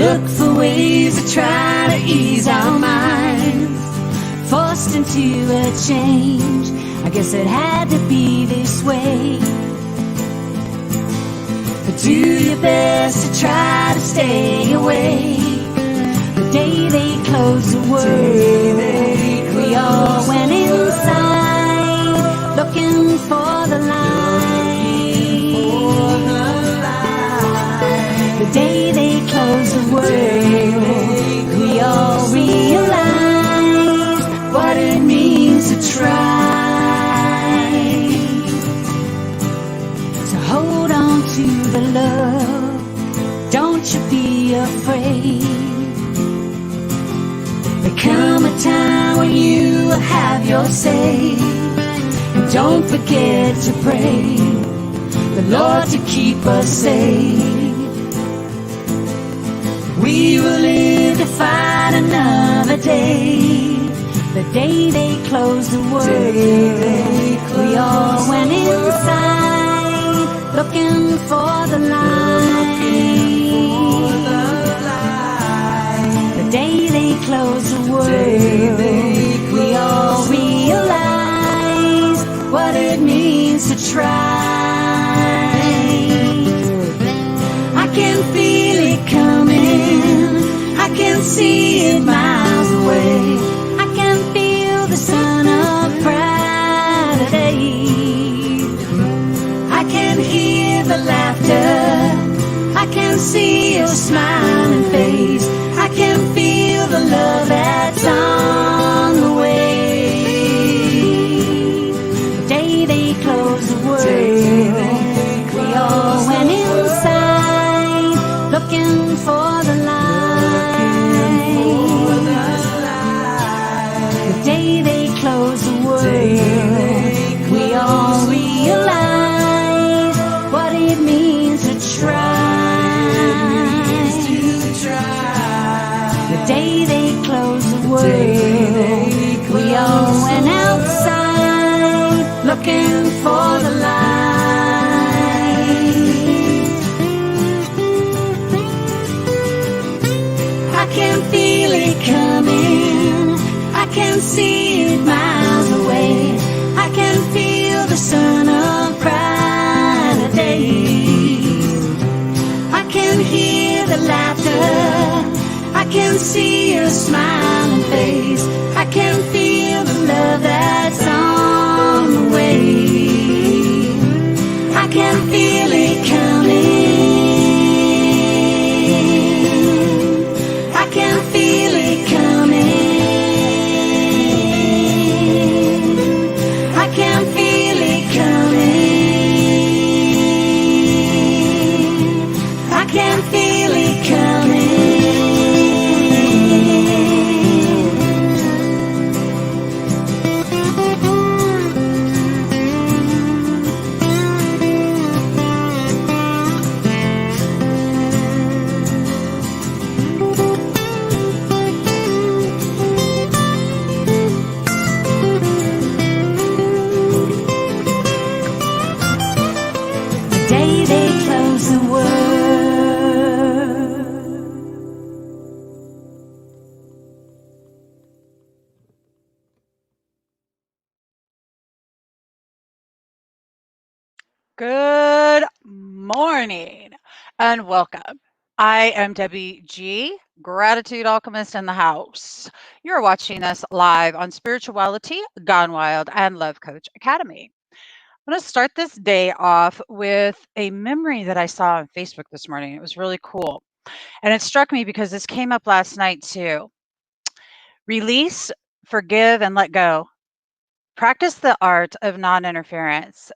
look for ways to try to ease our minds, forced into a change. I guess it had to be this way. But do your best to try to stay away. The day they closed the world, we all went inside, looking for the light. The day they closed the world, we all realized what it means to try. So hold on to the love, don't you be afraid. There come a time when you will have your say. And don't forget to pray the Lord to keep us safe. We will live to fight another day. The day they closed the world, we all went inside, looking for the light. The day they closed the world, we all realized what it means to try. I can feel it coming, I can see it miles away. I can feel the sun of brighter days. I can hear the laughter, I can see your smiling face. I can feel the love that's on the way. The day they closed the world, we all went inside, looking for the light. The day they closed the world, we all realized what it means to try. The day they closed the world, we all went outside, looking for the light. I can feel it coming, I can see it miles away. I can feel the sun of brighter days. I can hear the laughter, I can see your smiling face. I can feel the love that's on the way. I can feel it coming, I can feel it coming. I can feel it coming, I can feel it coming. The day they close the world. Good morning and welcome. I am Debbie G, Gratitude Alchemist in the house. You're watching us live on Spirituality Gone Wild and Love Coach Academy. I'm going to start this day off with a memory that I saw on Facebook this morning. It was really cool. And it struck me because this came up last night too. Release, forgive, and let go. Practice the art of non-interference.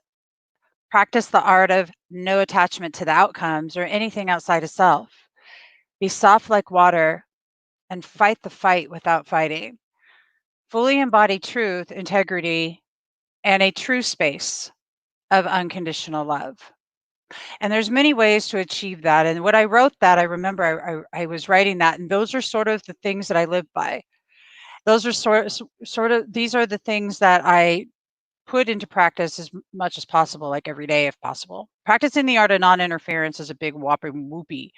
Practice the art of no attachment to the outcomes or anything outside of self. Be soft like water and fight the fight without fighting. Fully embody truth, integrity, and a true space of unconditional love. And there's many ways to achieve that. And when I wrote that, I remember I was writing that, and those are sort of the things that I live by. Those are sort of these are the things that I put into practice as much as possible, like every day if possible. Practicing the art of non-interference is a big whopping whoopee.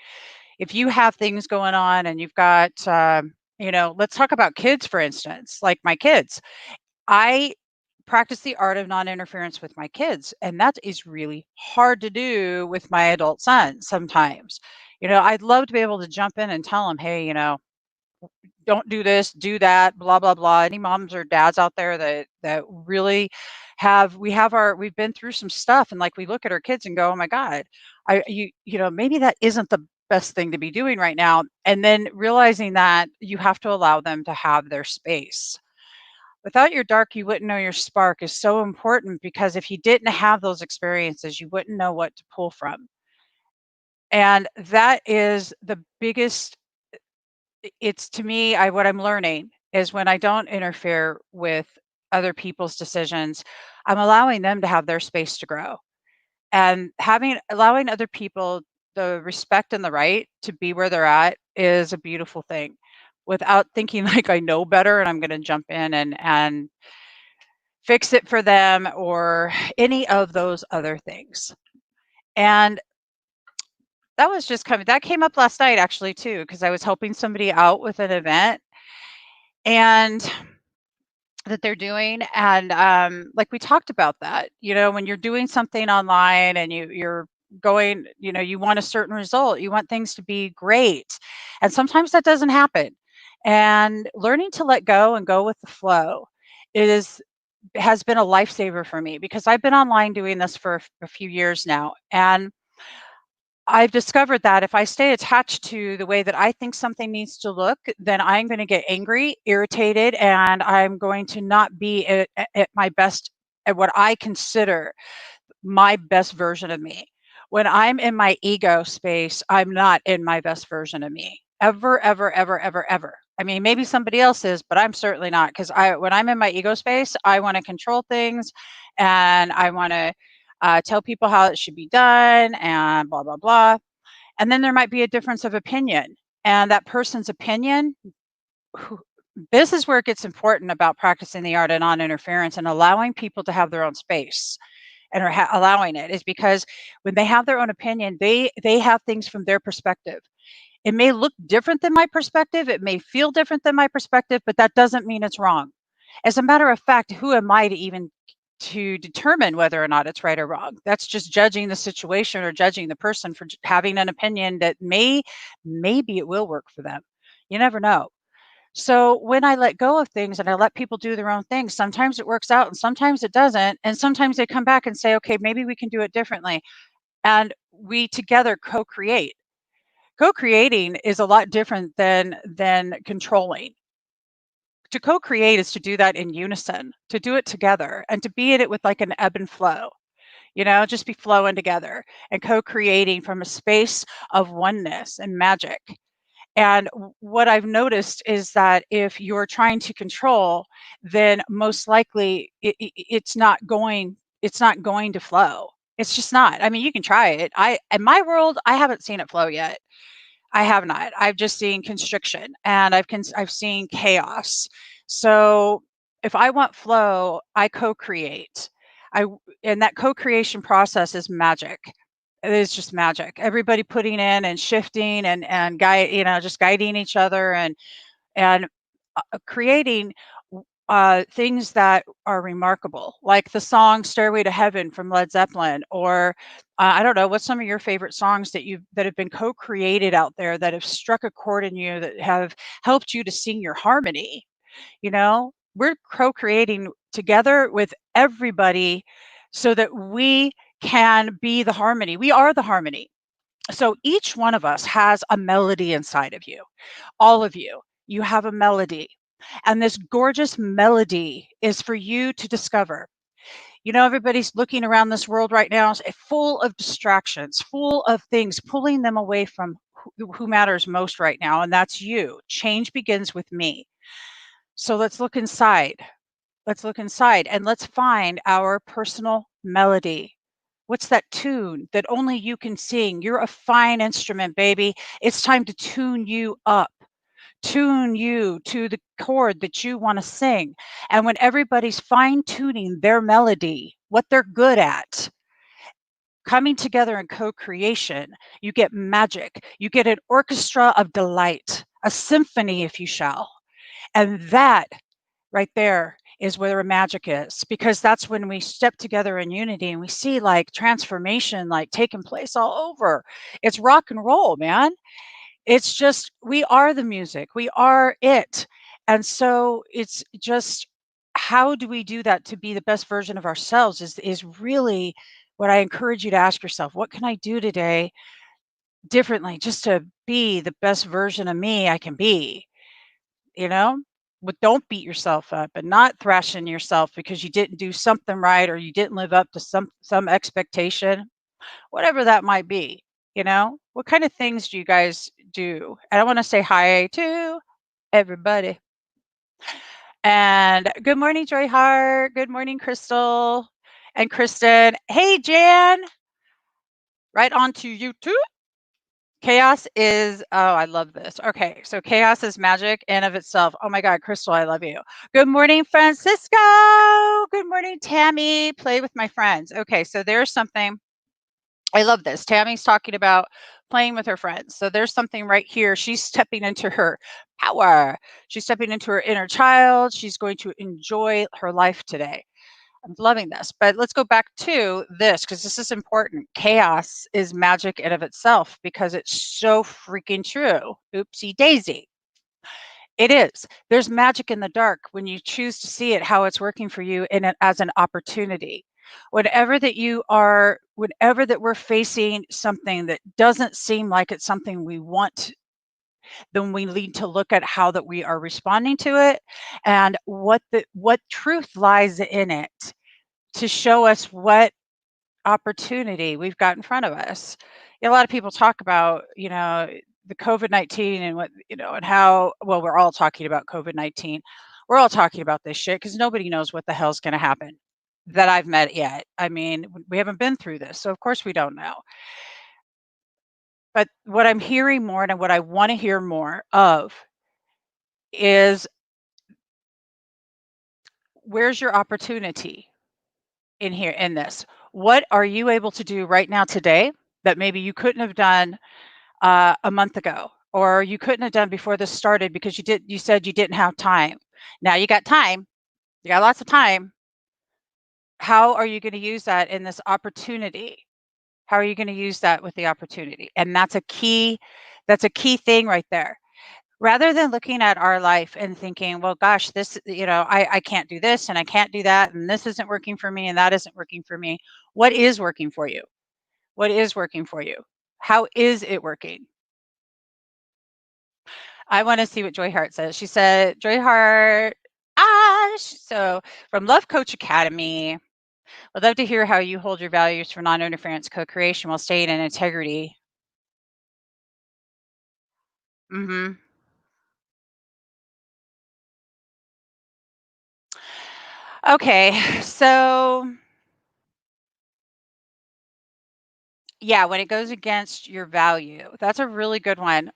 if you have things going on and you've got, let's talk about kids, for instance, like my kids. I practice the art of non-interference with my kids, and that is really hard to do with my adult son sometimes. I'd love to be able to jump in and tell him, "Hey, don't do this, do that, blah blah blah." Any moms or dads out there that really we've been through some stuff, and like we look at our kids and go, "Oh my God, maybe that isn't the best thing to be doing right now." And then realizing that you have to allow them to have their space. Without your dark, you wouldn't know your spark is so important, because if you didn't have those experiences, you wouldn't know what to pull from. And that is the biggest it's to me, what I'm learning is when I don't interfere with other people's decisions, I'm allowing them to have their space to grow. And allowing other people the respect and the right to be where they're at is a beautiful thing, without thinking like I know better and I'm going to jump in and fix it for them or any of those other things. And that came up last night actually too, because I was helping somebody out with an event and that they're doing. And like we talked about that, when you're doing something online and you're going, you want a certain result, you want things to be great. And sometimes that doesn't happen. And learning to let go and go with the flow is has been a lifesaver for me, because I've been online doing this for a few years now. And I've discovered that if I stay attached to the way that I think something needs to look, then I'm going to get angry, irritated, and I'm going to not be at my best, at what I consider my best version of me. When I'm in my ego space, I'm not in my best version of me. Ever, ever, ever, ever, ever. I mean, maybe somebody else is, but I'm certainly not, because when I'm in my ego space, I want to control things, and I want to tell people how it should be done and blah, blah, blah. And then there might be a difference of opinion. And that person's opinion, who, this is where it gets important about practicing the art of non-interference and allowing people to have their own space, and allowing it, is because when they have their own opinion, they have things from their perspective. It may look different than my perspective, it may feel different than my perspective, but that doesn't mean it's wrong. As a matter of fact, who am I to determine whether or not it's right or wrong? That's just judging the situation or judging the person for having an opinion that maybe it will work for them. You never know. So when I let go of things and I let people do their own things, sometimes it works out and sometimes it doesn't. And sometimes they come back and say, okay, maybe we can do it differently. And we together co-create. Co-creating is a lot different than controlling. To co-create is to do that in unison, to do it together, and to be in it with like an ebb and flow, just be flowing together and co-creating from a space of oneness and magic. And what I've noticed is that if you're trying to control, then most likely it's not going to flow. It's just not. I mean, you can try it. In my world, I haven't seen it flow yet. I have not. I've just seen constriction, and I've seen chaos. So if I want flow, I co-create. And that co-creation process is magic. It is just magic. Everybody putting in and shifting and guide, just guiding each other and creating things that are remarkable, like the song "Stairway to Heaven" from Led Zeppelin, or I don't know, what's some of your favorite songs that have been co-created out there, that have struck a chord in you, that have helped you to sing your harmony. We're co-creating together with everybody so that we can be the harmony. We are the harmony. So each one of us has a melody inside of you. All of you have a melody. And this gorgeous melody is for you to discover. Everybody's looking around this world right now, full of distractions, full of things pulling them away from who matters most right now, and that's you. Change begins with me. So let's look inside. Let's look inside and let's find our personal melody. What's that tune that only you can sing? You're a fine instrument, baby. It's time to tune you up. Tune you to the chord that you want to sing. And when everybody's fine tuning their melody, what they're good at, coming together in co-creation. You get magic. You get an orchestra of delight, a symphony, if you shall. And that right there is where the magic is, because that's when we step together in unity and we see like transformation like taking place all over. It's rock and roll, man. It's just we are the music. We are it. And so it's just how do we do that to be the best version of ourselves is really what I encourage you to ask yourself. What can I do today differently just to be the best version of me I can be, you know? But don't beat yourself up and not thrashing yourself because you didn't do something right or you didn't live up to some expectation, whatever that might be, you know? What kind of things do you guys do? And I want to say hi to everybody. And good morning, Joy Hart. Good morning, Crystal and Kristen. Hey, Jan. Right on to YouTube. Chaos is, oh, I love this. Okay, so chaos is magic in of itself. Oh my God, Crystal, I love you. Good morning, Francisco. Good morning, Tammy. Play with my friends. Okay, so there's something. I love this. Tammy's talking about playing with her friends. So there's something right here. She's stepping into her power. She's stepping into her inner child. She's going to enjoy her life today. I'm loving this. But let's go back to this because this is important. Chaos is magic in of itself because it's so freaking true. Oopsie daisy. It is. There's magic in the dark when you choose to see it, how it's working for you in it as an opportunity. Whenever that we're facing something that doesn't seem like it's something we want, then we need to look at how that we are responding to it and what truth lies in it to show us what opportunity we've got in front of us. A lot of people talk about, the COVID-19 and what, and how, well, we're all talking about COVID-19. We're all talking about this shit because nobody knows what the hell's going to happen that I've met yet. I mean, we haven't been through this, so of course we don't know. But what I'm hearing more and what I want to hear more of is where's your opportunity in here in this? What are you able to do right now today that maybe you couldn't have done a month ago, or you couldn't have done before this started because you said you didn't have time. Now you got time. You got lots of time. How are you going to use that in this opportunity? How are you going to use that with the opportunity? And that's a key thing right there. Rather than looking at our life and thinking, well, gosh, this, I can't do this and I can't do that, and this isn't working for me and that isn't working for me. What is working for you? What is working for you? How is it working? I want to see what Joy Hart says. She said, Joy Hart, so from Love Coach Academy, I'd love to hear how you hold your values for non-interference co-creation while staying in integrity. Mm-hmm. Okay, so yeah, when it goes against your value, that's a really good one.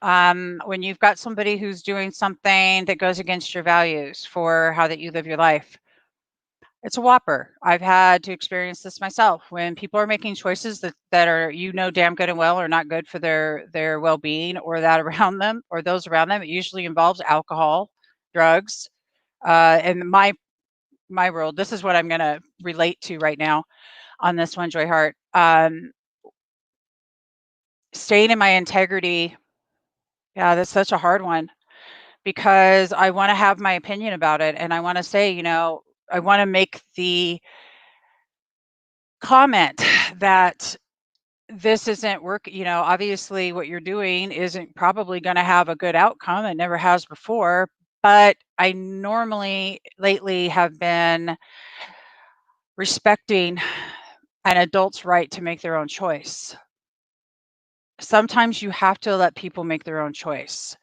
When you've got somebody who's doing something that goes against your values for how that you live your life, it's a whopper. I've had to experience this myself. When people are making choices that are, damn good and well are not good for their well-being or that around them or those around them. It usually involves alcohol, drugs, and my world. This is what I'm going to relate to right now on this one, Joy Hart. Staying in my integrity. Yeah, that's such a hard one because I want to have my opinion about it, and I want to say, I want to make the comment that this isn't work. Obviously what you're doing isn't probably going to have a good outcome. It never has before, but I normally lately have been respecting an adult's right to make their own choice. Sometimes you have to let people make their own choice.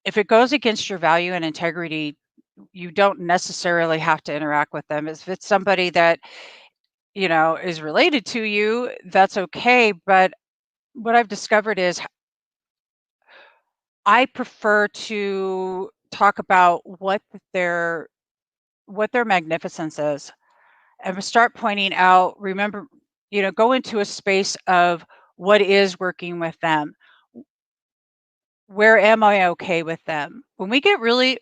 If it goes against your value and integrity, you don't necessarily have to interact with them. If it's somebody that, is related to you, that's okay. But what I've discovered is I prefer to talk about what their magnificence is and start pointing out, remember, go into a space of what is working with them. Where am I okay with them? When we get really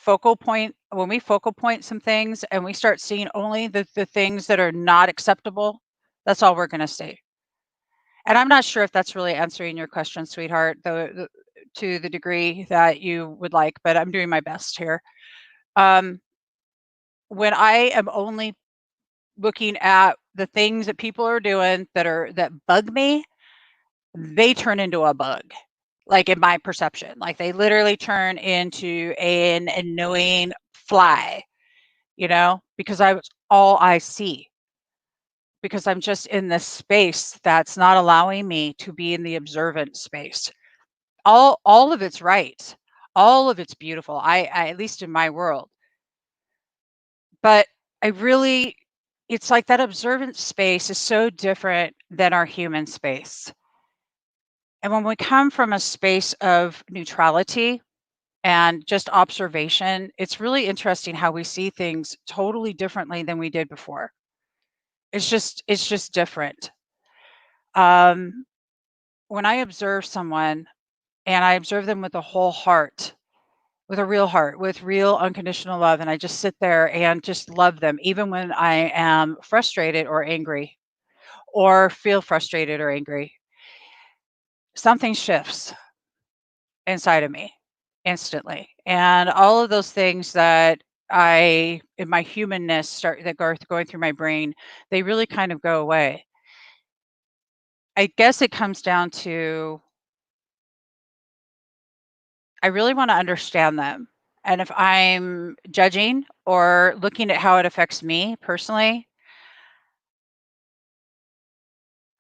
when we focal point some things and we start seeing only the things that are not acceptable, that's all we're going to see. And I'm not sure if that's really answering your question, sweetheart, to the degree that you would like, but I'm doing my best here. Um, when I am only looking at the things that people are doing that bug me, they turn into a bug. Like in my perception, like they literally turn into an annoying fly, because all I see, because I'm just in this space that's not allowing me to be in the observant space. All of it's right. All of it's beautiful. I at least in my world. But I really it's like that observant space is so different than our human space. And when we come from a space of neutrality and just observation, it's really interesting how we see things totally differently than we did before. It's just different. Um, when I observe someone and I observe them with a whole heart, with a real heart, with real unconditional love, and I just sit there and just love them, even when I am frustrated or angry or feel frustrated or angry, something shifts inside of me instantly. And all of those things that in my humanness, start that go going through my brain, they really kind of go away. I guess it comes down to I really want to understand them. And if I'm judging or looking at how it affects me personally,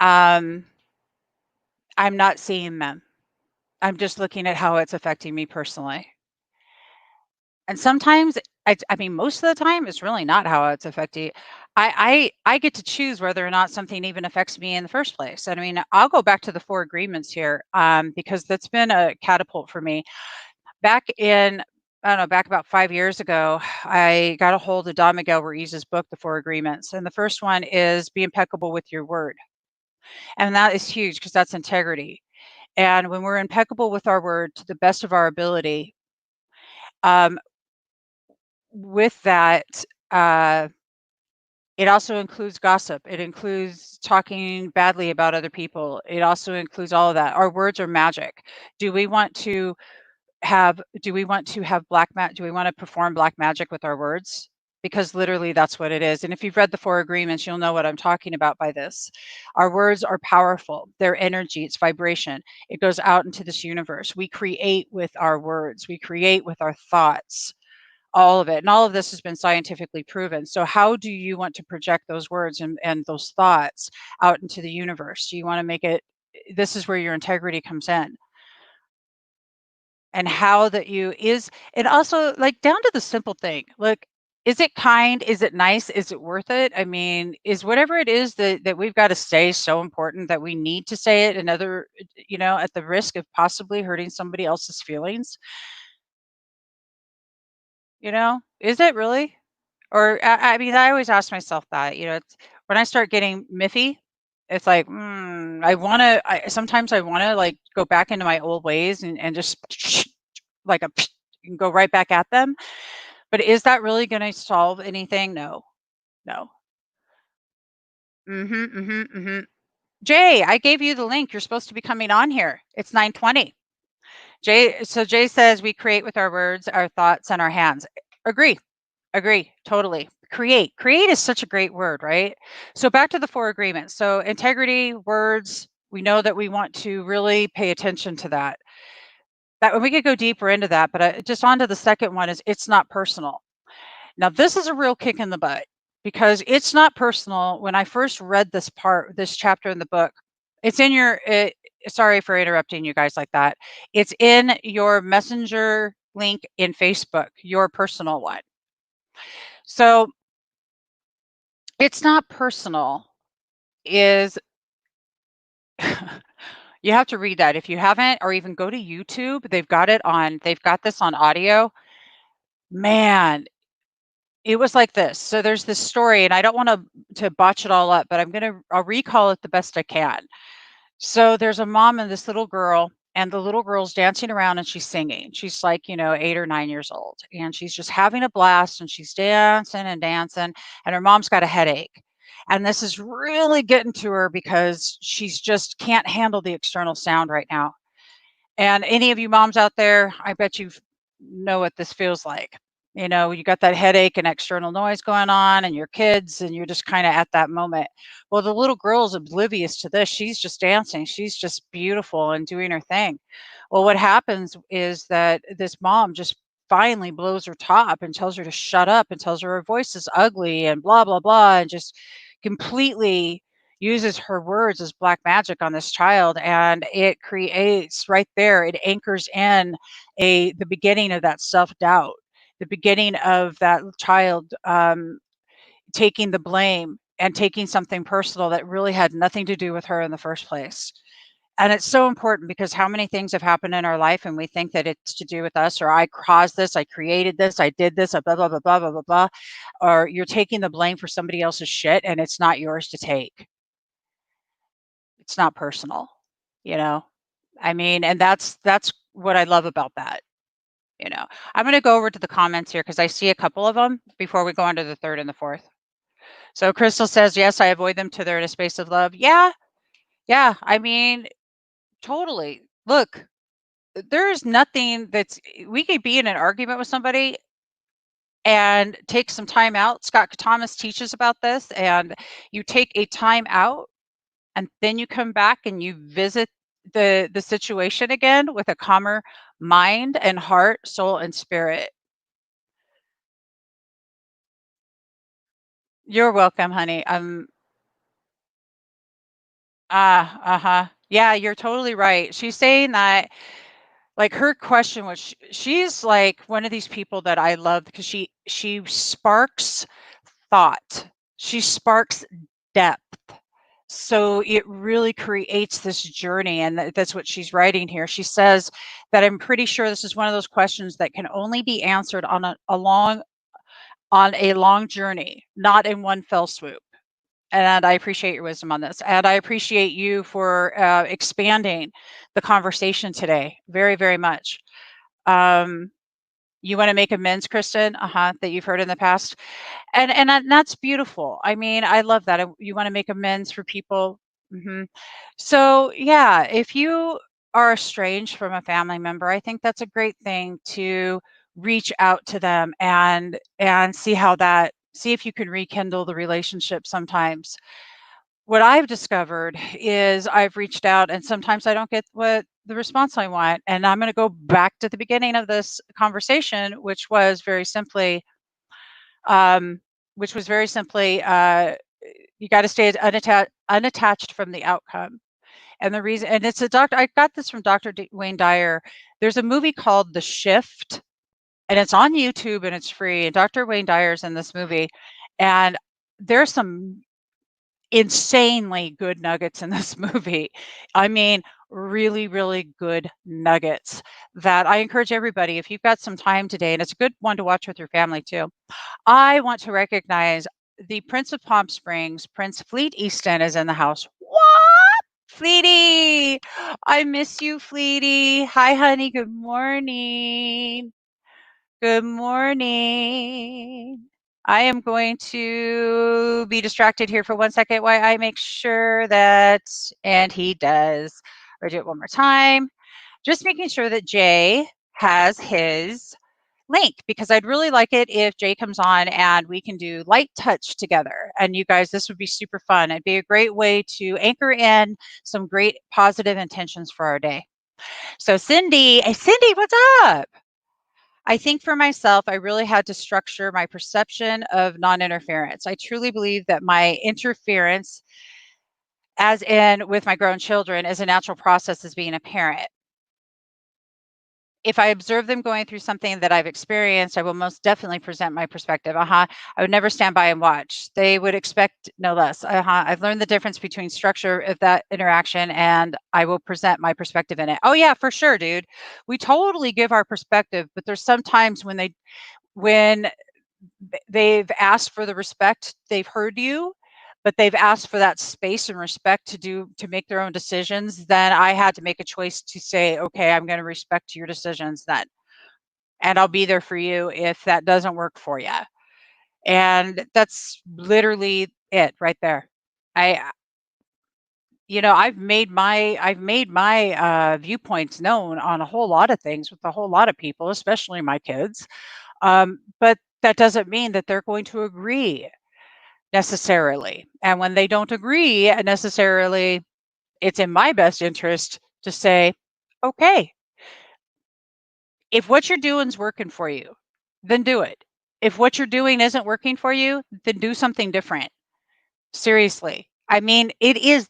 um, I'm not seeing them. I'm just looking at how it's affecting me personally. And sometimes, I mean, most of the time, it's really not how it's affecting. I get to choose whether or not something even affects me in the first place. And I mean, I'll go back to the four agreements here, because that's been a catapult for me. Back in, I don't know, back about 5 years ago, I got a hold of Don Miguel Ruiz's book, The Four Agreements. And the first one is be impeccable with your word. And that is huge because that's integrity. And when we're impeccable with our word to the best of our ability, um, with that, uh, it also includes gossip. It includes talking badly about other people. It also includes all of that. Our words are magic. Do we want to have black magic? Do we want to perform black magic with our words? Because literally that's what it is. And if you've read the four agreements, you'll know what I'm talking about by this. Our words are powerful. They're energy, it's vibration. It goes out into this universe. We create with our words. We create with our thoughts. All of it. And all of this has been scientifically proven. So how do you want to project those words and those thoughts out into the universe? Do you want to make it this is where your integrity comes in. And how that you is and also like down to the simple thing. Look, is it kind? Is it nice? Is it worth it? I mean, is whatever it is that we've got to say so important that we need to say it another, at the risk of possibly hurting somebody else's feelings? Is it really? Or I mean, I always ask myself that, it's when I start getting miffy, it's like, sometimes I want to like go back into my old ways and just like and go right back at them. But is that really going to solve anything? No, no. Jay, I gave you the link. You're supposed to be coming on here. It's 9:20. Jay says we create with our words, our thoughts, and our hands. Agree. Agree, totally. Create. Create is such a great word, right? So back to the four agreements. So integrity, words, we know that we want to really pay attention to that. That we could go deeper into that, but just on to the second one is it's not personal. Now this is a real kick in the butt because it's not personal. When I first read this chapter in the book, it's in sorry for interrupting you guys like that. It's in your messenger link in Facebook, your personal one. So it's not personal is you have to read that if you haven't, or even go to YouTube. They've got this on audio. Man, it was like this. So there's this story, and I don't want to botch it all up, but I'll recall it the best I can. So there's a mom and this little girl, and the little girl's dancing around and she's singing. She's like, 8 or 9 years old, and she's just having a blast and she's dancing and dancing, and her mom's got a headache. And this is really getting to her because she's just can't handle the external sound right now. And any of you moms out there, I bet you know what this feels like. You got that headache and external noise going on, and your kids, and you're just kind of at that moment. Well, the little girl is oblivious to this. She's just dancing. She's just beautiful and doing her thing. Well, what happens is that this mom just finally blows her top and tells her to shut up and tells her voice is ugly and blah, blah, blah, and just completely uses her words as black magic on this child, and it creates right there, it anchors in the beginning of that self-doubt, the beginning of that child taking the blame and taking something personal that really had nothing to do with her in the first place. And it's so important because how many things have happened in our life and we think that it's to do with us, or I caused this, I created this, I did this, blah, blah, blah, blah, blah, blah, blah. Or you're taking the blame for somebody else's shit and it's not yours to take. It's not personal, you know? I mean, and that's what I love about that, you know? I'm gonna go over to the comments here because I see a couple of them before we go on to the third and the fourth. So Crystal says, "Yes, I avoid them till they're in a space of love." Yeah, yeah, I mean, totally. Look, there is nothing that's we could be in an argument with somebody and take some time out. Scott Thomas teaches about this, and you take a time out and then you come back and you visit the situation again with a calmer mind and heart, soul, and spirit. You're welcome, honey. Uh-huh. Yeah, you're totally right. She's saying that, like, her question was, she's like one of these people that I love because she sparks thought. She sparks depth. So it really creates this journey, and that's what she's writing here. She says that I'm pretty sure this is one of those questions that can only be answered on a long journey, not in one fell swoop. And I appreciate your wisdom on this, and I appreciate you for expanding the conversation today, very, very much. Um, you want to make amends, Kristen? That you've heard in the past. And that's beautiful. I mean, I love that. You wanna make amends for people. Mhm. So, yeah, if you are estranged from a family member, I think that's a great thing to reach out to them and see if you can rekindle the relationship sometimes. What I've discovered is I've reached out and sometimes I don't get what the response I want, and I'm gonna go back to the beginning of this conversation, um, which was very simply, you got to stay unattached from the outcome. And the reason, and it's a doctor, I got this from Dr. Wayne Dyer. There's a movie called The Shift, and it's on YouTube and it's free. And Dr. Wayne Dyer's in this movie, and there's some insanely good nuggets in this movie. I mean, really, really good nuggets that I encourage everybody, if you've got some time today, and it's a good one to watch with your family too. I want to recognize the Prince of Palm Springs, Prince Fleet Easton is in the house. What? Fleety! I miss you, Fleety. Hi, honey. Good morning. Good morning. I am going to be distracted here for 1 second while I make sure that, and he does. Or do it one more time. Just making sure that Jay has his link, because I'd really like it if Jay comes on and we can do light touch together. And you guys, this would be super fun. It'd be a great way to anchor in some great positive intentions for our day. So Cindy, hey Cindy, what's up? I think for myself, I really had to structure my perception of non-interference. I truly believe that my interference, as in with my grown children, is a natural process as being a parent. If I observe them going through something that I've experienced, I will most definitely present my perspective. I would never stand by and watch. They would expect no less. I've learned the difference between structure of that interaction and I will present my perspective in it. Oh yeah, for sure, dude. We totally give our perspective, but there's sometimes when they've asked for the respect, they've heard you, but they've asked for that space and respect to make their own decisions, then I had to make a choice to say, okay, I'm going to respect your decisions then, and I'll be there for you if that doesn't work for you. And that's literally it right there. I I've made my viewpoints known on a whole lot of things with a whole lot of people, especially my kids. But that doesn't mean that they're going to agree necessarily. And when they don't agree necessarily, it's in my best interest to say, okay, if what you're doing is working for you, then do it. If what you're doing isn't working for you, then do something different. Seriously. I mean, it is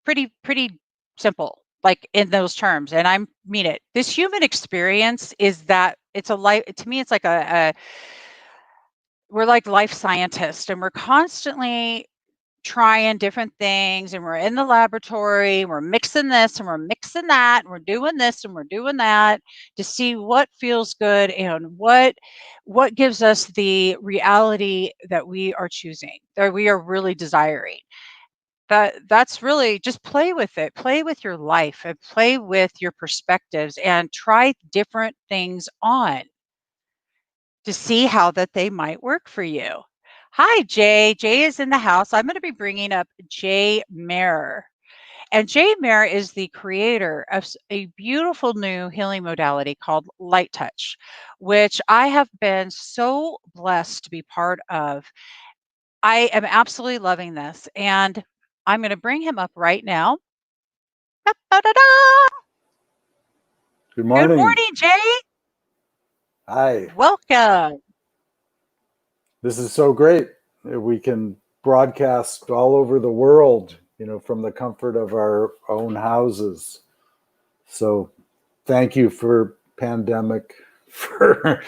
pretty simple, like in those terms. And I mean it. This human experience is that it's a life to me, it's like a we're like life scientists, and we're constantly trying different things, and we're in the laboratory, we're mixing this and we're mixing that, and we're doing this and we're doing that to see what feels good and what gives us the reality that we are choosing, that we are really desiring. That's really just play with it, play with your life and play with your perspectives and try different things on to see how that they might work for you. Hi, Jay. Jay is in the house. I'm going to be bringing up Jay Mayer. And Jay Mayer is the creator of a beautiful new healing modality called light touch, which I have been so blessed to be part of. I am absolutely loving this. And I'm going to bring him up right now. Da-da-da-da! Good Good morning. morning, Jay. Hi. Welcome. This is so great. We can broadcast all over the world, from the comfort of our own houses. So thank you for pandemic for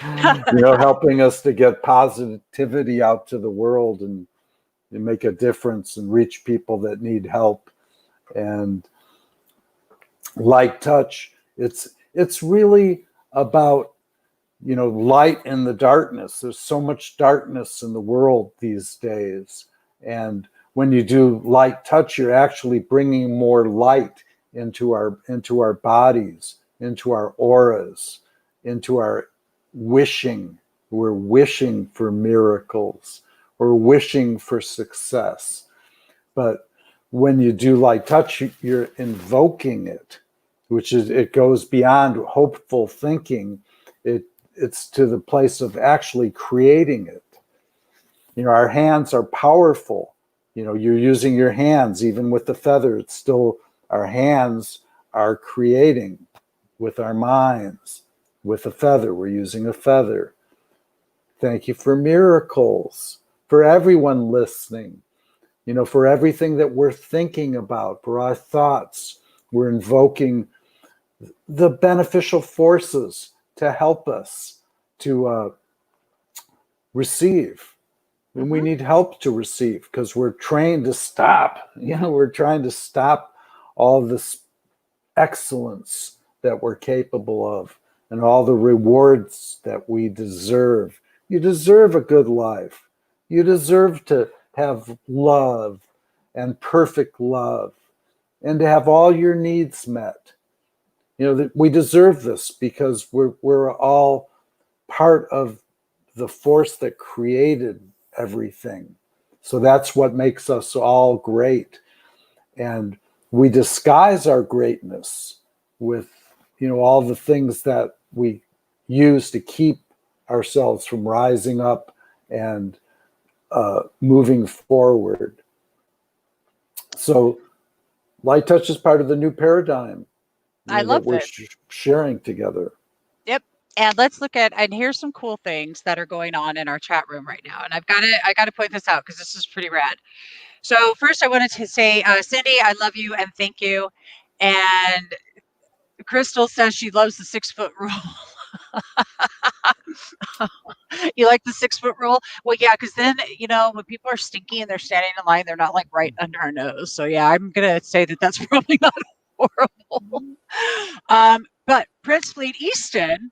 helping us to get positivity out to the world and make a difference and reach people that need help. And light touch, it's really about light in the darkness. There's so much darkness in the world these days. And when you do light touch, you're actually bringing more light into our bodies, into our auras, into our wishing. We're wishing for miracles. We're wishing for success. But when you do light touch, you're invoking it, it goes beyond hopeful thinking. It's to the place of actually creating it. Our hands are powerful. You're using your hands, even with the feather. It's still our hands are creating with our minds. With a feather, we're using a feather. Thank you for miracles, for everyone listening, for everything that we're thinking about, for our thoughts. We're invoking the beneficial forces to help us to receive. And we need help to receive because we're trained to stop. We're trying to stop all this excellence that we're capable of and all the rewards that we deserve. You deserve a good life. You deserve to have love and perfect love and to have all your needs met. We deserve this because we're all part of the force that created everything. So that's what makes us all great. And we disguise our greatness with, all the things that we use to keep ourselves from rising up and moving forward. So light touch is part of the new paradigm I that love we're this. sharing together. Yep. And let's look at, and here's some cool things that are going on in our chat room right now. And I got to point this out because this is pretty rad. So first I wanted to say, Cindy, I love you and thank you. And Crystal says she loves the 6 foot rule. You like the 6 foot rule? Well, yeah, because then, when people are stinky and they're standing in line, they're not like right under our nose. So yeah, I'm going to say that that's probably not horrible. But Prince Fleet Easton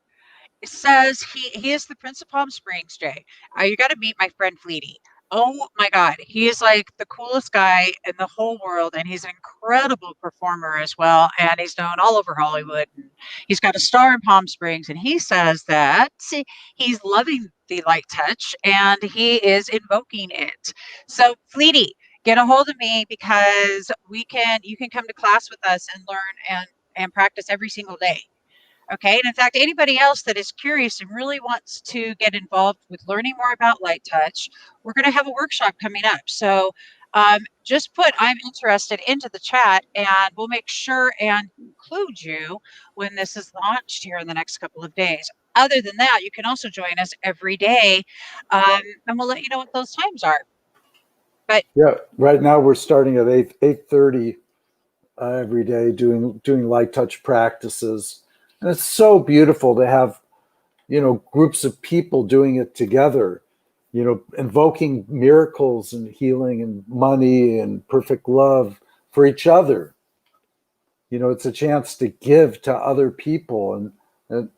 says he is the Prince of Palm Springs, Jay. You got to meet my friend Fleety. Oh my God, he is like the coolest guy in the whole world, and he's an incredible performer as well. And he's known all over Hollywood. And he's got a star in Palm Springs, and he says that he's loving the light touch and he is invoking it. So, Fleety, get a hold of me because you can come to class with us and learn and practice every single day. Okay. And in fact, anybody else that is curious and really wants to get involved with learning more about light touch, we're going to have a workshop coming up. So just put "I'm interested" into the chat and we'll make sure and include you when this is launched here in the next couple of days. Other than that, you can also join us every day and we'll let you know what those times are. But yeah, right now we're starting at 8:30 every day doing light touch practices, and it's so beautiful to have groups of people doing it together, invoking miracles and healing and money and perfect love for each other. It's a chance to give to other people, and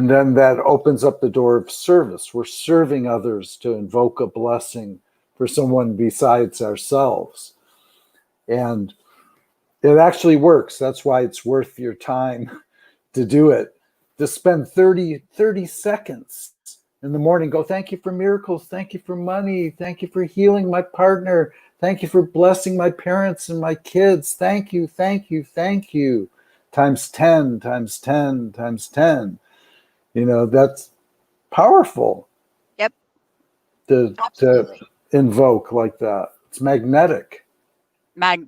then that opens up the door of service. We're serving others to invoke a blessing for someone besides ourselves, and it actually works. That's why it's worth your time to do it, to spend 30 seconds in the morning, go, thank you for miracles, thank you for money, thank you for healing my partner, thank you for blessing my parents and my kids, thank you, thank you, thank you, times 10, times 10, times 10. That's powerful. yep, to absolutely. invoke like that. It's magnetic. Mag.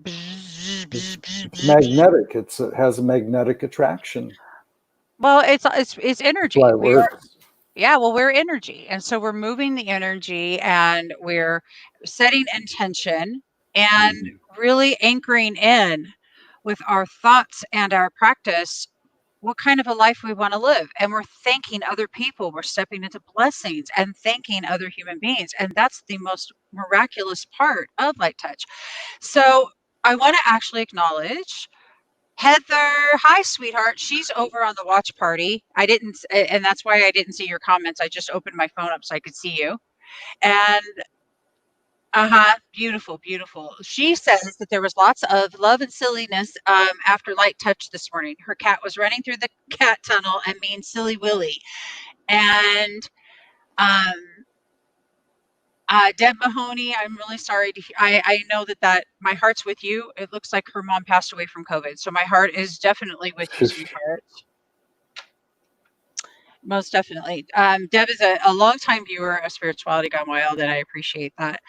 It's magnetic. It has a magnetic attraction. Well, it's That's why energy. it We are. works. Yeah, well, we're energy. And so we're moving the energy and we're setting intention and really anchoring in with our thoughts and our practice what kind of a life we want to live. And we're thanking other people. We're stepping into blessings and thanking other human beings. And that's the most miraculous part of light touch. So I want to actually acknowledge Heather. Hi, sweetheart. She's over on the watch party. And that's why I didn't see your comments. I just opened my phone up so I could see you. And beautiful, beautiful. She says that there was lots of love and silliness after light touch this morning. Her cat was running through the cat tunnel and being silly Willy. And um, Deb Mahoney, I'm really sorry to hear. I know that my heart's with you. It looks like her mom passed away from COVID. So my heart is definitely with you, sweetheart. Most definitely. Deb is a longtime viewer of Spirituality Gone Wild, and I appreciate that.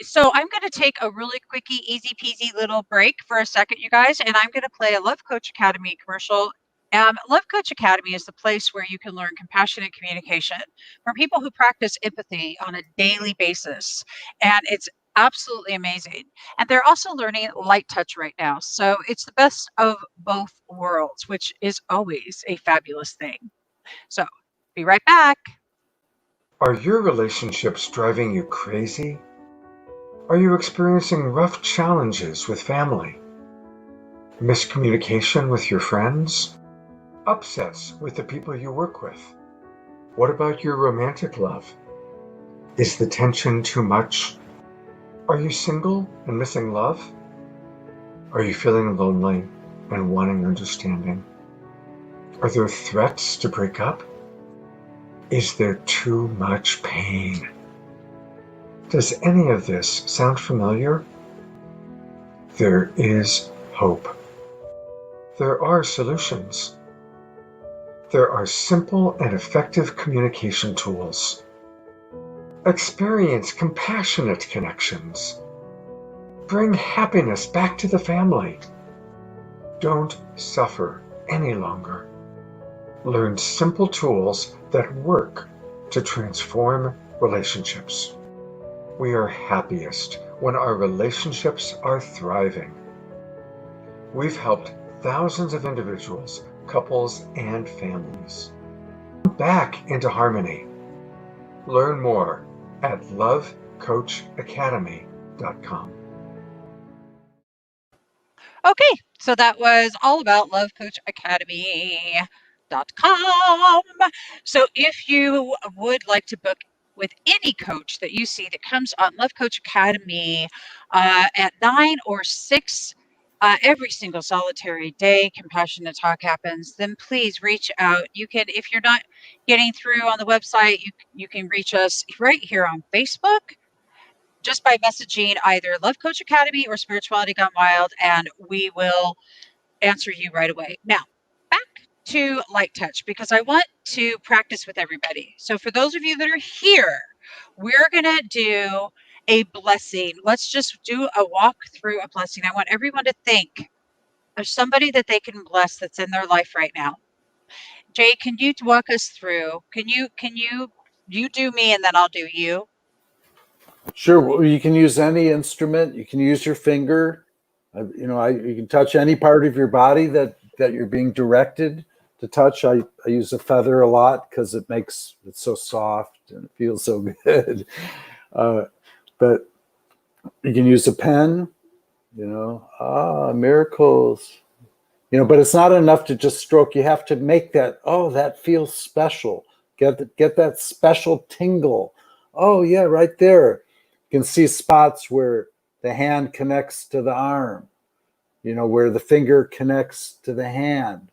So I'm going to take a really quickie, easy peasy little break for a second, you guys, and I'm going to play a Love Coach Academy commercial. Love Coach Academy is the place where you can learn compassionate communication from people who practice empathy on a daily basis. And it's absolutely amazing. And they're also learning light touch right now. So it's the best of both worlds, which is always a fabulous thing. So be right back. Are your relationships driving you crazy? Are you experiencing rough challenges with family? Miscommunication with your friends? Upsets with the people you work with? What about your romantic love? Is the tension too much? Are you single and missing love? Are you feeling lonely and wanting understanding? Are there threats to break up? Is there too much pain? Does any of this sound familiar? There is hope. There are solutions. There are simple and effective communication tools. Experience compassionate connections. Bring happiness back to the family. Don't suffer any longer. Learn simple tools that work to transform relationships. We are happiest when our relationships are thriving. We've helped thousands of individuals, couples, and families back into harmony. Learn more at lovecoachacademy.com. Okay, so that was all about Love Coach Academy. love.Without.com. So if you would like to book with any coach that you see that comes on Love Coach Academy at 9 or 6 every single solitary day, Compassionate Talk happens, then please reach out. You can, if you're not getting through on the website, you can reach us right here on Facebook just by messaging either Love Coach Academy or Spirituality Gone Wild, and we will answer you right away. Now, back to light touch, because I want to practice with everybody. So for those of you that are here, we're going to do a blessing. Let's just do a walk through a blessing. I want everyone to think of somebody that they can bless that's in their life right now. Jay, can you walk us through? You do me and then I'll do you? Sure. Well, you can use any instrument. You can use your finger. You can touch any part of your body that you're being directed to touch. I use a feather a lot because it's so soft and it feels so good. But you can use a pen. Miracles. But it's not enough to just stroke. You have to make that. Oh, that feels special. Get that special tingle. Oh yeah, right there. You can see spots where the hand connects to the arm, where the finger connects to the hand.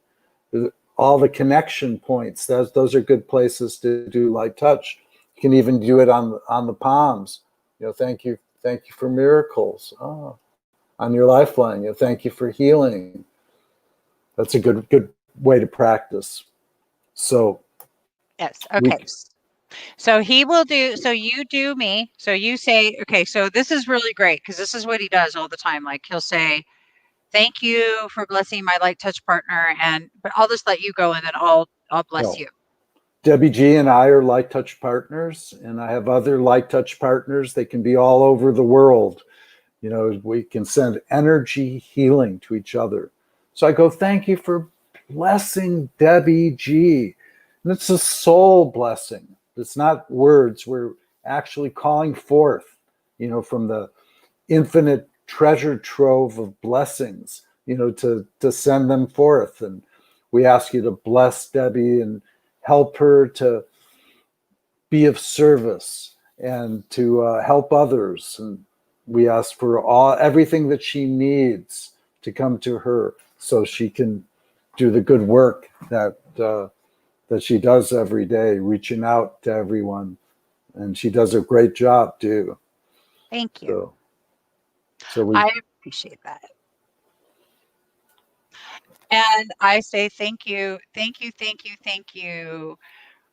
All the connection points, those are good places to do light touch. You can even do it on the palms. Thank you for miracles. Oh, on your lifeline. Thank you for healing. That's a good way to practice. So yes, okay. So he will do, so you do me. So you say, okay, so this is really great because this is what he does all the time. Like he'll say, thank you for blessing my light touch partner. But I'll just let you go and then I'll bless you. Debbie G and I are light touch partners, and I have other light touch partners. They can be all over the world. We can send energy healing to each other. So I go, thank you for blessing Debbie G. And it's a soul blessing. It's not words. We're actually calling forth, from the infinite treasure trove of blessings, to send them forth. And we ask you to bless Debbie and help her to be of service and to help others. And we ask for everything that she needs to come to her so she can do the good work that she does every day, reaching out to everyone. And she does a great job too. Thank you. I appreciate that. And I say thank you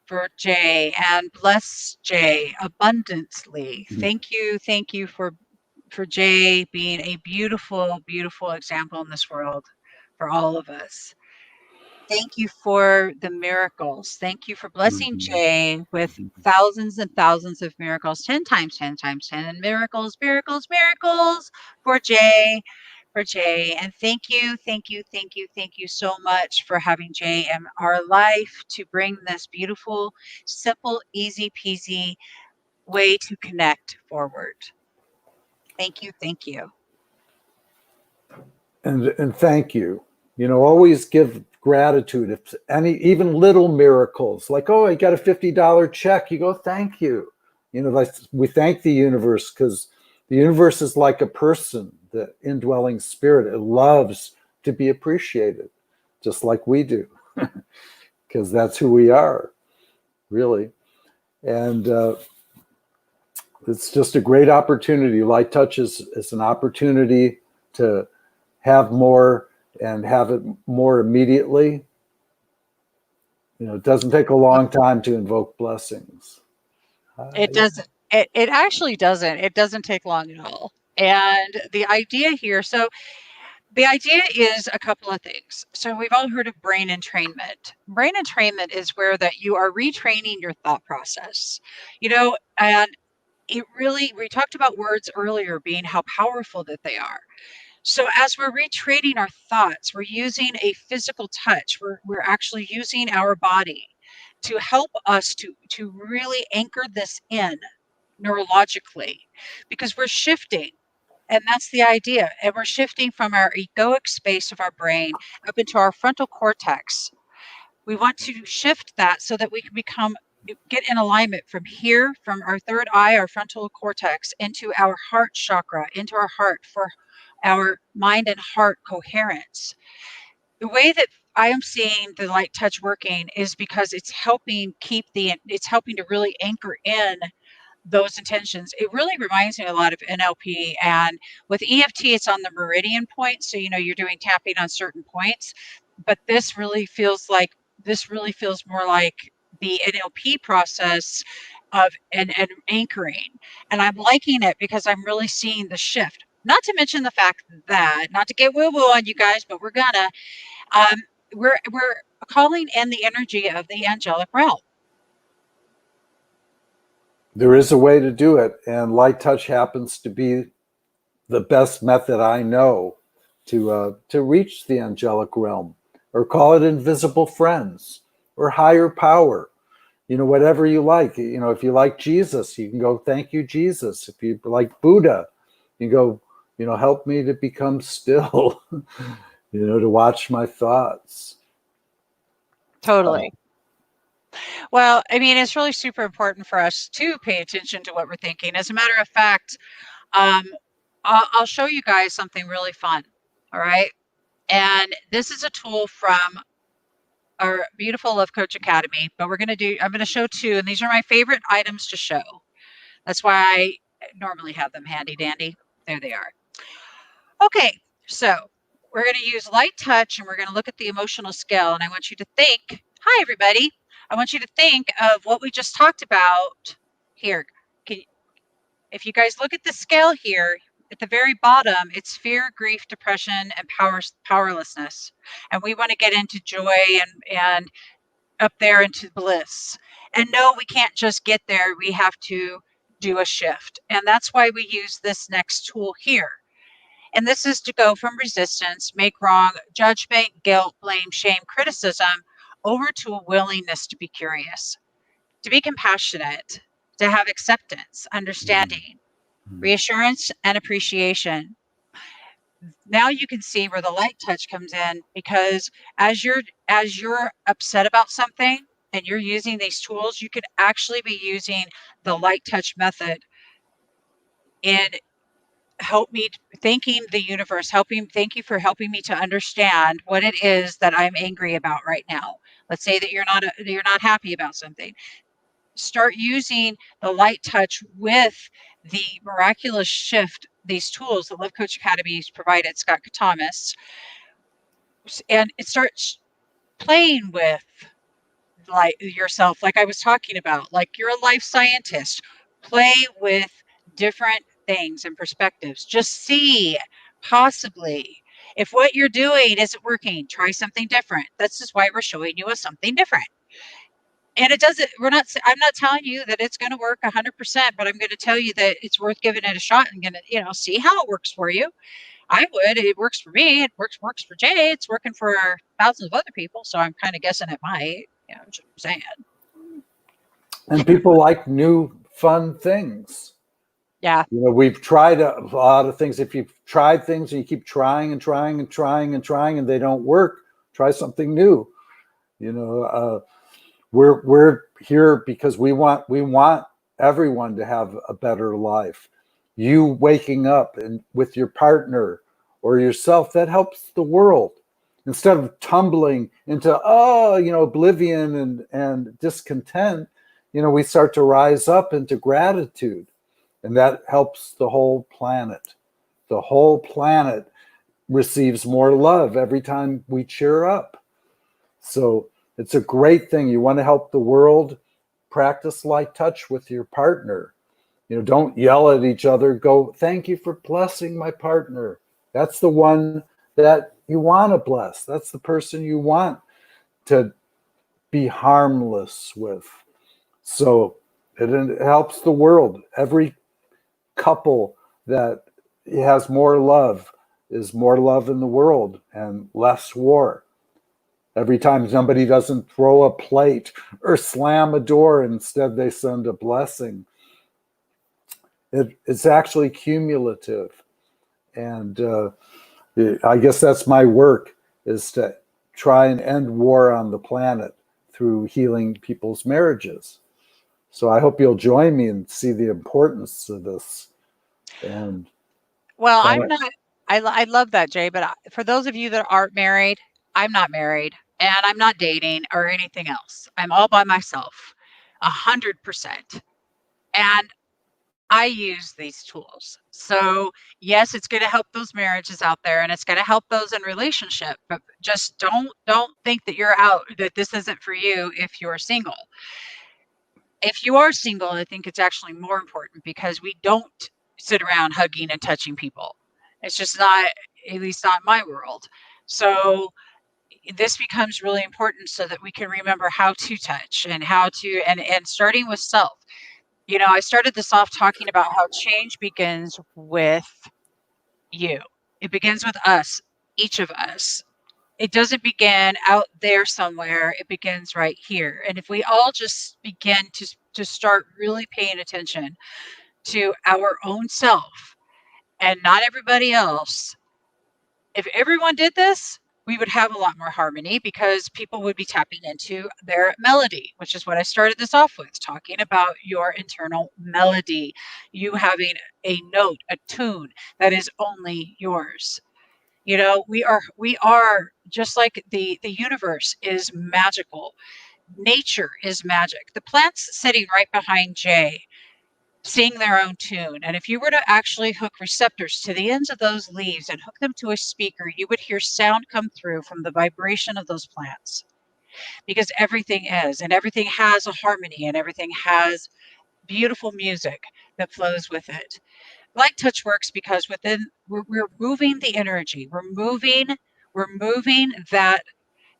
for Jay, and bless Jay abundantly. Thank you for Jay being a beautiful, beautiful example in this world for all of us. Thank you for the miracles. Thank you for blessing Jay with thousands and thousands of miracles, 10 times 10 times 10, and miracles for Jay. And thank you so much for having Jay in our life to bring this beautiful, simple, easy peasy way to connect forward. Thank you. And thank you. Always give gratitude. If even little miracles, like, oh, I got a $50 check, you go, thank you. Like we thank the universe, because the universe is like a person, the indwelling spirit. It loves to be appreciated, just like we do, because that's who we are, really. And it's just a great opportunity. Light touch is an opportunity to have more and have it more immediately. It doesn't take a long time to invoke blessings. It doesn't. It actually doesn't. It doesn't take long at all. And the idea here, the idea is a couple of things. So we've all heard of brain entrainment. Brain entrainment is where that you are retraining your thought process, and we talked about words earlier being how powerful that they are. So as we're retraining our thoughts, we're using a physical touch. We're actually using our body to help us to really anchor this in neurologically, because we're shifting. And that's the idea. And we're shifting from our egoic space of our brain up into our frontal cortex. We want to shift that so that we can get in alignment from here, from our third eye, our frontal cortex, into our heart chakra, into our heart for our mind and heart coherence. The way that I am seeing the light touch working is because it's helping to really anchor in those intentions. It really reminds me a lot of NLP, and with EFT, it's on the meridian point. So, you're doing tapping on certain points, but this really feels more like the NLP process of and anchoring. And I'm liking it because I'm really seeing the shift. Not to mention the fact that, not to get woo-woo on you guys, but um, we're calling in the energy of the angelic realm. There is a way to do it, and light touch happens to be the best method I know to reach the angelic realm, or call it invisible friends, or higher power. Whatever you like. If you like Jesus, you can go, thank you, Jesus. If you like Buddha, you go, help me to become still, to watch my thoughts. Totally. Well, I mean, it's really super important for us to pay attention to what we're thinking. As a matter of fact, I'll show you guys something really fun. All right. And this is a tool from our beautiful Love Coach Academy, but I'm going to show two, and these are my favorite items to show. That's why I normally have them handy dandy. There they are. Okay. So we're going to use light touch, and we're going to look at the emotional scale. And I want you to think, hi, everybody. I want you to think of what we just talked about here. If you guys look at the scale here, at the very bottom, it's fear, grief, depression, and powerlessness. And we want to get into joy and up there into bliss. And no, we can't just get there. We have to do a shift. And that's why we use this next tool here. And this is to go from resistance, make wrong, judgment, guilt, blame, shame, criticism, over to a willingness to be curious, to be compassionate, to have acceptance, understanding, reassurance, and appreciation. Now you can see where the light touch comes in, because as you're upset about something and you're using these tools, you could actually be using the light touch method and help me thanking the universe, thank you for helping me to understand what it is that I'm angry about right now. Let's say that you're not happy about something. Start using the light touch with the miraculous shift, these tools that Love Coach Academy has provided, Scott Thomas, and it starts playing with like yourself, like I was talking about, like you're a life scientist. Play with different things and perspectives. Just see possibly if what you're doing isn't working, try something different. That's just why we're showing you something different. And it doesn't, I'm not telling you that it's going to work 100%, but I'm going to tell you that it's worth giving it a shot and going to, see how it works for you. It works for me. It works for Jay. It's working for thousands of other people. So I'm kind of guessing it might, just saying. And people like new, fun things. Yeah. We've tried a lot of things. If you've tried things and you keep trying and trying and trying and trying and they don't work, try something new. We're here because we want everyone to have a better life. You waking up and with your partner or yourself, that helps the world. Instead of tumbling into oblivion and discontent, we start to rise up into gratitude, and that helps the whole planet. The whole planet receives more love every time we cheer up. So it's a great thing. You want to help the world, practice light touch with your partner. Don't yell at each other. Go, thank you for blessing my partner. That's the one that you want to bless. That's the person you want to be harmless with. So it helps the world. Every couple that has more love is more love in the world and less war. Every time somebody doesn't throw a plate or slam a door, instead they send a blessing. It's actually cumulative. And I guess that's my work, is to try and end war on the planet through healing people's marriages. So I hope you'll join me and see the importance of this. And Well, so I'm not. I love that, Jay. But for those of you that aren't married, I'm not married, and I'm not dating or anything else. I'm all by myself, 100%. And I use these tools. So yes, it's going to help those marriages out there, and it's going to help those in relationship. But just don't think that you're out, that this isn't for you if you're single. If you are single, I think it's actually more important because we don't sit around hugging and touching people. It's just not, at least not in my world. So this becomes really important so that we can remember how to touch and how to, and starting with self. You know, I started this off talking about how change begins with you. It begins with us, each of us. It doesn't begin out there somewhere. It begins right here. And if we all just begin to start really paying attention to our own self and not everybody else, if everyone did this, we would have a lot more harmony because people would be tapping into their melody, which is what I started this off with, talking about your internal melody, you having a note, a tune that is only yours. You know, we are just like the universe is magical. Nature is magic. The plants sitting right behind Jay sing their own tune. And if you were to actually hook receptors to the ends of those leaves and hook them to a speaker, you would hear sound come through from the vibration of those plants. Because everything is, and everything has a harmony, and everything has beautiful music that flows with it. Light touch works because within we're moving the energy. We're moving that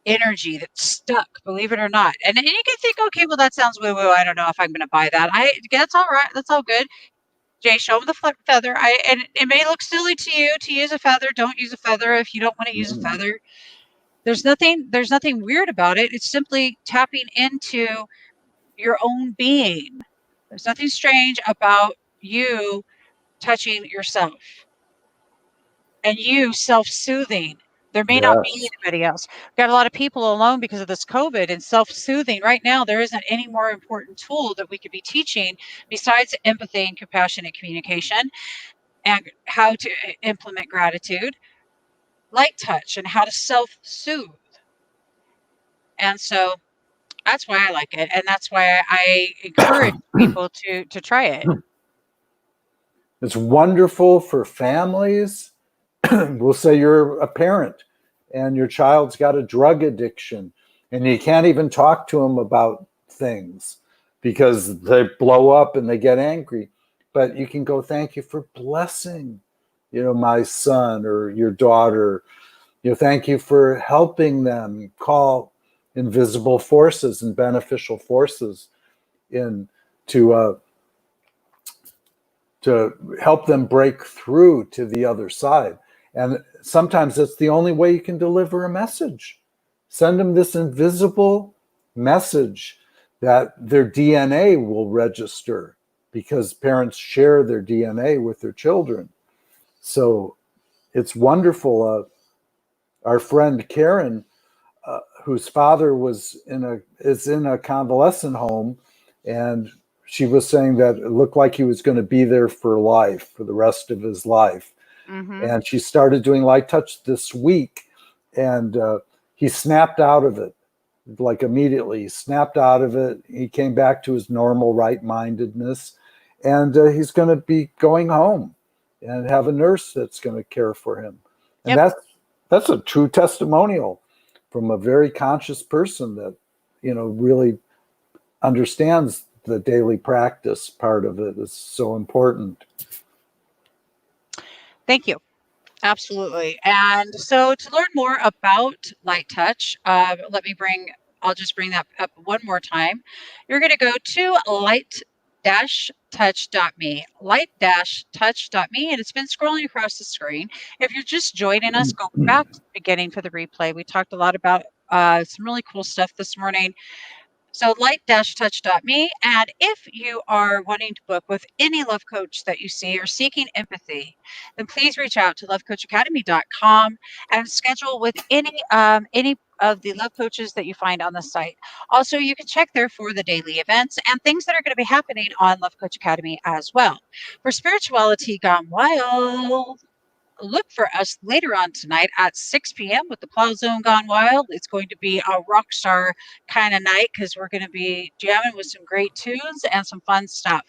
energy that's stuck, believe it or not. And you can think, okay, well, that sounds woo woo. I don't know if I'm going to buy that. That's all right. That's all good. Jay, show him the feather. And it may look silly to you to use a feather. Don't use a feather if you don't want to use a feather. There's nothing weird about it. It's simply tapping into your own being. There's nothing strange about you touching yourself and you self-soothing. There may not be yes, anybody else. We've got a lot of people alone because of this COVID and self-soothing. Right now, there isn't any more important tool that we could be teaching besides empathy and compassionate communication and how to implement gratitude, light touch, and how to self-soothe. And so that's why I like it, and that's why I encourage people to try it. it's wonderful for families. We'll say you're a parent and your child's got a drug addiction and you can't even talk to them about things because they blow up and they get angry. But you can go, thank you for blessing, my son or your daughter. Thank you for helping them. Call invisible forces and beneficial forces in to help them break through to the other side. And sometimes it's the only way you can deliver a message. Send them this invisible message that their DNA will register because parents share their DNA with their children. So it's wonderful. Our friend Karen, whose father is in a convalescent home, and she was saying that it looked like he was going to be there for life, for the rest of his life. Mm-hmm. And she started doing light touch this week, and he snapped out of it, like immediately. He snapped out of it. He came back to his normal right-mindedness, and he's going to be going home and have a nurse that's going to care for him. And Yep. that's a true testimonial from a very conscious person that really understands the daily practice part of it is so important. Thank you. Absolutely. And so to learn more about light touch, I'll just bring that up one more time. You're going to go to light-touch.me, light-touch.me, and it's been scrolling across the screen. If you're just joining us, go back to the beginning for the replay. We talked a lot about some really cool stuff this morning. So light-touch.me. And if you are wanting to book with any love coach that you see or seeking empathy, then please reach out to lovecoachacademy.com and schedule with any of the love coaches that you find on the site. Also, you can check there for the daily events and things that are going to be happening on Love Coach Academy as well. For Spirituality Gone Wild, look for us later on tonight at 6 p.m. with the Plow Zone Gone Wild. It's going to be a rock star kind of night because we're going to be jamming with some great tunes and some fun stuff.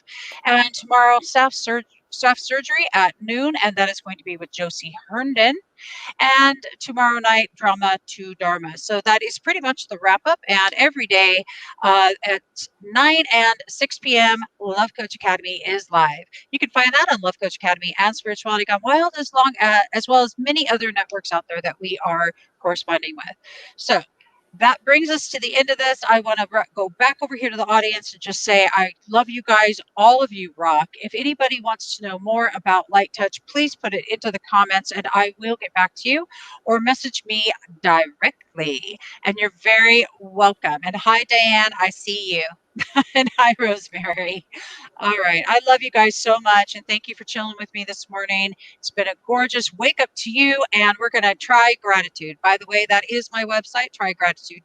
And tomorrow, staff surgery at noon, and that is going to be with Josie Herndon. And tomorrow night, drama to Dharma. So that is pretty much the wrap up. And every day at 9 and 6 p.m., Love Coach Academy is live. You can find that on Love Coach Academy and Spirituality Gone Wild, as well as many other networks out there that we are corresponding with. So that brings us to the end of this. I want to go back over here to the audience and just say I love you guys. All of you rock. If anybody wants to know more about Light Touch, please put it into the comments and I will get back to you, or message me directly. And you're very welcome. And hi, Diane. I see you. And hi, Rosemary. All right. I love you guys so much. And thank you for chilling with me this morning. It's been a gorgeous wake up to you. And we're going to try gratitude. By the way, that is my website, trygratitude.com.